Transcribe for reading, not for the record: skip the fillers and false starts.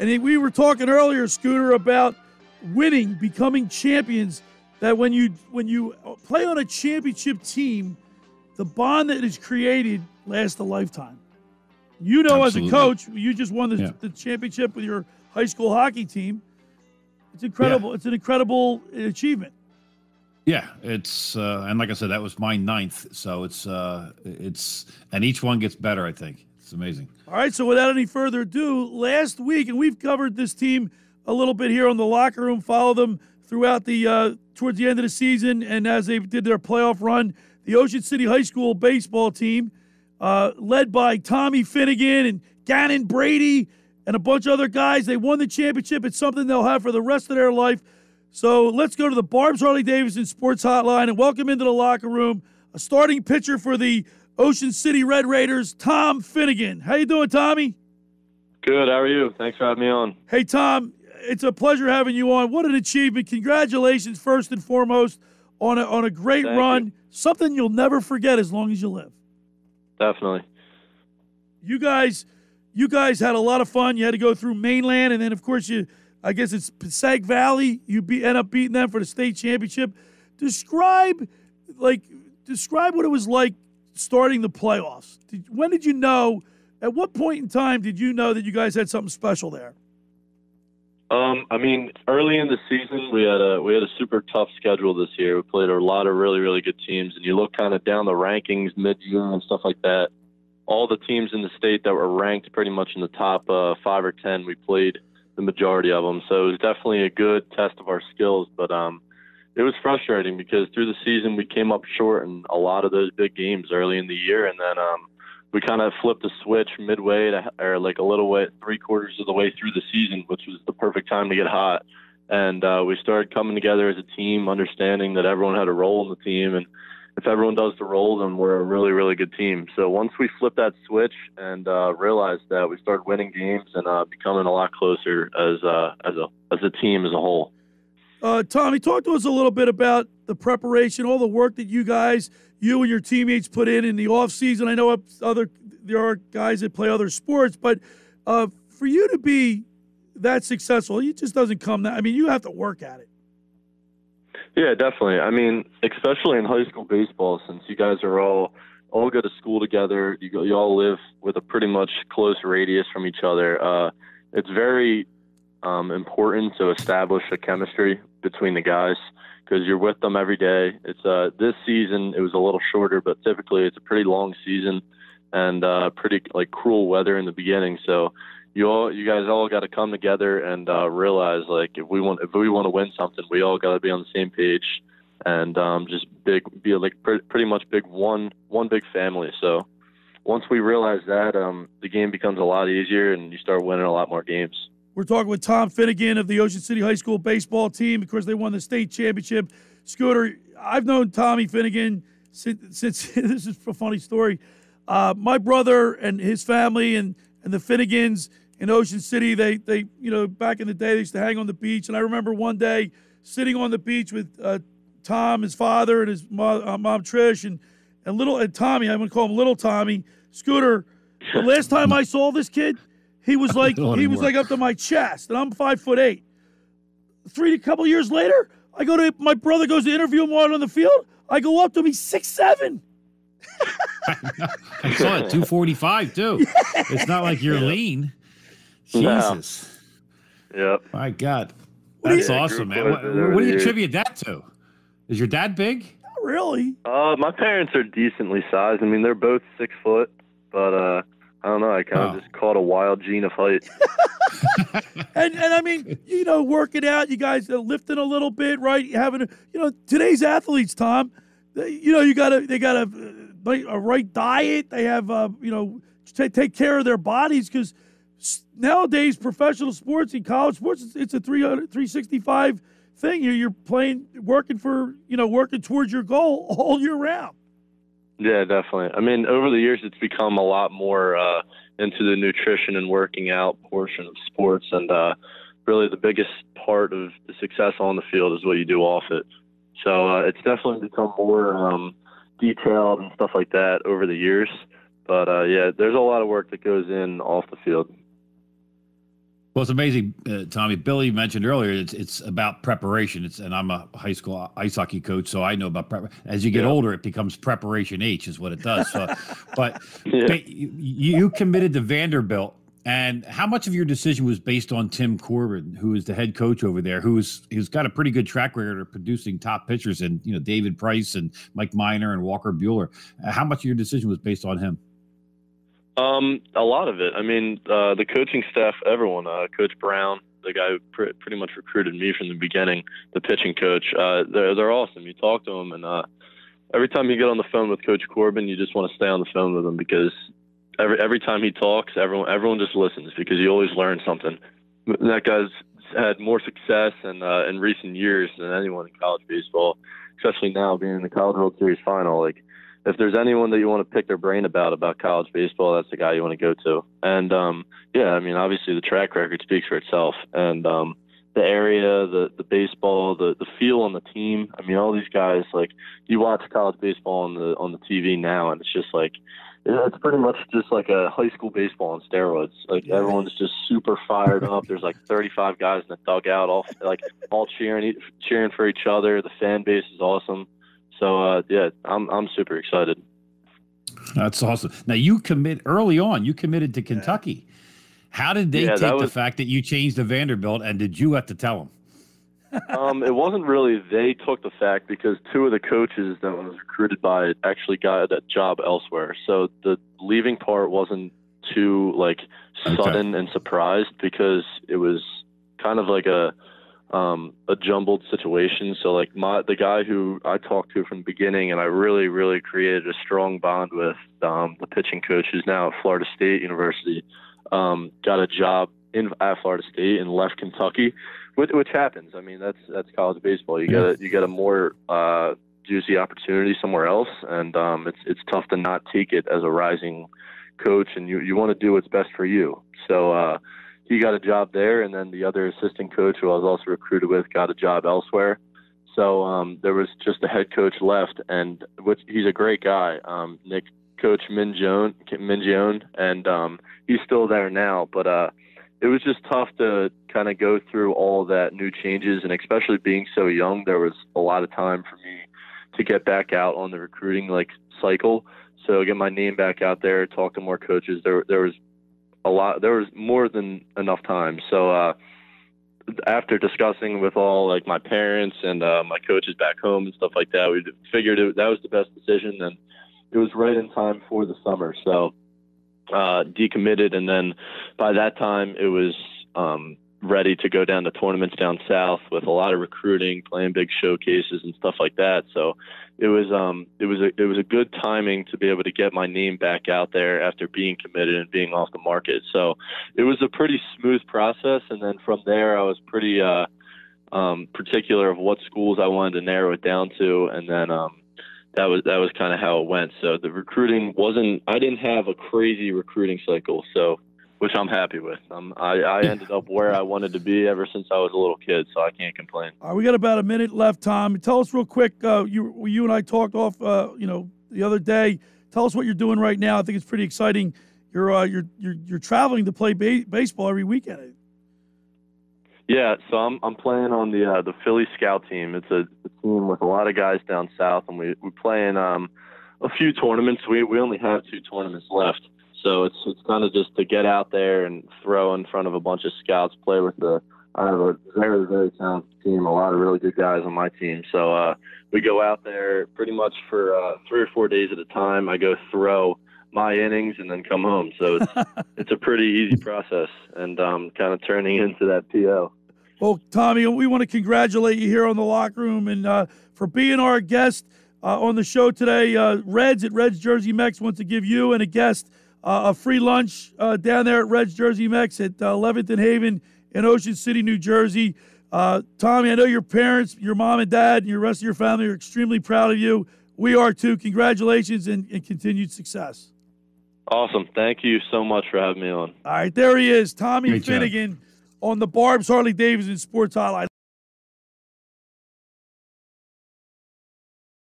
we were talking earlier, Scooter, about winning, becoming champions. That when you play on a championship team, the bond that is created lasts a lifetime. You know, Absolutely. as a coach, you just won the championship with your high school hockey team. It's incredible. Yeah. It's an incredible achievement. Yeah, it's and like I said, that was my 9th. So it's and each one gets better. I think it's amazing. All right. So without any further ado, last week, and we've covered this team a little bit here on the Locker Room. Follow them throughout the towards the end of the season, and as they did their playoff run, the Ocean City High School baseball team, led by Tommy Finnegan and Gannon Brady and a bunch of other guys, they won the championship. It's something they'll have for the rest of their life. So let's go to the Barb's Harley-Davidson Sports Hotline and welcome into the locker room a starting pitcher for the Ocean City Red Raiders, Tom Finnegan. How you doing, Tommy? Good. How are you? Thanks for having me on. Hey, Tom, it's a pleasure having you on. What an achievement. Congratulations, first and foremost, on a great run. You. Something you'll never forget as long as you live. Definitely. You guys had a lot of fun. You had to go through mainland, and then, of course, I guess it's Passaic Valley. You end up beating them for the state championship. Describe what it was like starting the playoffs. When did you know? At what point in time did you know that you guys had something special there? I mean, early in the season, we had a super tough schedule this year. We played a lot of really, really good teams, and you look kind of down the rankings mid-year and stuff like that. All the teams in the state that were ranked pretty much in the top 5 or 10, we played the majority of them. So it was definitely a good test of our skills, but it was frustrating because through the season we came up short in a lot of those big games early in the year, and then we kind of flipped the switch midway or like a little way, 3/4 of the way through the season, which was the perfect time to get hot. And we started coming together as a team, understanding that everyone had a role in the team, and if everyone does the role, then we're a really, really good team. So once we flipped that switch and realized that, we started winning games and becoming a lot closer as a team as a whole. Tommy, talk to us a little bit about the preparation, all the work that you and your teammates put in the off season. I know there are guys that play other sports, but for you to be that successful, it just doesn't come that. I mean, you have to work at it. Yeah, definitely. I mean, especially in high school baseball, since you guys are all go to school together, you all live with a pretty much close radius from each other. It's very important to establish a chemistry between the guys because you're with them every day. It's this season it was a little shorter, but typically it's a pretty long season and pretty cruel weather in the beginning. So you guys all got to come together and realize if we want to win something, we all got to be on the same page and just pretty much one big family. So once we realize that, the game becomes a lot easier and you start winning a lot more games. We're talking with Tom Finnegan of the Ocean City High School baseball team. Of course, they won the state championship. Scooter, I've known Tommy Finnegan since this is a funny story. My brother and his family and the Finnegans in Ocean City, they back in the day, they used to hang on the beach. And I remember one day sitting on the beach with Tom, his father, and his mom Trish, and Tommy. I'm going to call him Little Tommy. Scooter, the last time I saw this kid, he was like up to my chest, and I'm 5'8". A couple years later, my brother goes to interview him while on the field. I go up to him, he's 6'7". I saw it, 245 too. Yeah. It's not like you're lean. Jesus. Yep. My God. That's awesome, man. What do you attribute that to? Is your dad big? Not really. My parents are decently sized. I mean, they're both 6 foot, but I don't know. I kind of just caught a wild gene of height. and I mean, working out, you guys are lifting a little bit, right? Having today's athletes, Tom, they got a right diet. They have take care of their bodies because nowadays professional sports and college sports, it's a 365 thing. You're playing, working towards your goal all year round. Yeah, definitely. I mean, over the years, it's become a lot more into the nutrition and working out portion of sports. And really the biggest part of the success on the field is what you do off it. So it's definitely become more detailed and stuff like that over the years. But, yeah, there's a lot of work that goes in off the field. Well, it's amazing, Tommy. Billy mentioned earlier it's about preparation. And I'm a high school ice hockey coach, so I know about prep. As you get older, it becomes preparation H, is what it does. So, but you committed to Vanderbilt, and how much of your decision was based on Tim Corbin, who is the head coach over there, who's got a pretty good track record of producing top pitchers, and David Price and Mike Minor and Walker Buehler. How much of your decision was based on him? A lot of it. I mean, the coaching staff, everyone, Coach Brown, the guy who pretty much recruited me from the beginning, the pitching coach, they're awesome. You talk to them, and every time you get on the phone with Coach Corbin, you just want to stay on the phone with him, because every time he talks, everyone just listens, because you always learn something. That guy's had more success in recent years than anyone in college baseball, especially now being in the College World Series final. Like, if there's anyone that you want to pick their brain about college baseball, that's the guy you want to go to. And, I mean, obviously the track record speaks for itself. And the area, the baseball, the feel on the team. I mean, all these guys, like, you watch college baseball on the TV now, and it's just like, it's pretty much just like a high school baseball on steroids. Like, everyone's just super fired up. There's like 35 guys in the dugout, all cheering for each other. The fan base is awesome. So, I'm super excited. That's awesome. Now, early on, you committed to Kentucky. How did they take the fact that you changed to Vanderbilt, and did you have to tell them? It wasn't really they took the fact, because two of the coaches that I was recruited by actually got a job elsewhere. So the leaving part wasn't too, sudden and surprised, because it was kind of like a jumbled situation. So the guy who I talked to from the beginning, and I really, really created a strong bond with, the pitching coach who's now at Florida State University, got a job at Florida State and left Kentucky, which happens. I mean, that's college baseball. You get a more juicy opportunity somewhere else, and it's tough to not take it as a rising coach, and you want to do what's best for you. So he got a job there, and then the other assistant coach, who I was also recruited with, got a job elsewhere. So there was just a head coach left, and he's a great guy, Coach Minjione, and he's still there now. But it was just tough to kind of go through all that new changes, and especially being so young, there was a lot of time for me to get back out on the recruiting cycle. So get my name back out there, talk to more coaches. There was more than enough time. So after discussing with all my parents and my coaches back home and stuff like that, we figured that was the best decision, and it was right in time for the summer. So decommitted, and then by that time it was ready to go down to tournaments down south with a lot of recruiting, playing big showcases and stuff like that. So it was a good timing to be able to get my name back out there after being committed and being off the market. So it was a pretty smooth process. And then from there, I was pretty particular of what schools I wanted to narrow it down to. And then that was kind of how it went. So the recruiting I didn't have a crazy recruiting cycle, which I'm happy with. I ended up where I wanted to be ever since I was a little kid, so I can't complain. All right, we got about a minute left, Tom. Tell us real quick. You and I talked off, the other day. Tell us what you're doing right now. I think it's pretty exciting. You're traveling to play baseball every weekend. Yeah, so I'm playing on the Philly Scout team. It's a team with a lot of guys down south, and we play in a few tournaments. We only have 2 tournaments left. So it's kind of just to get out there and throw in front of a bunch of scouts, play with I have a very, very talented team, a lot of really good guys on my team. So we go out there pretty much for 3 or 4 days at a time. I go throw my innings and then come home. So it's a pretty easy process, and kind of turning into that PO. Well, Tommy, we want to congratulate you here on the Locker Room, and for being our guest on the show today. Reds at Reds Jersey Mex wants to give you and a guest a free lunch down there at Reds Jersey Mex at 11th and Haven in Ocean City, New Jersey. Tommy, I know your parents, your mom and dad, and your rest of your family are extremely proud of you. We are too. Congratulations and continued success. Awesome. Thank you so much for having me on. All right, there he is, Tommy Finnegan on the Barb's Harley Davidson Sports Hotline.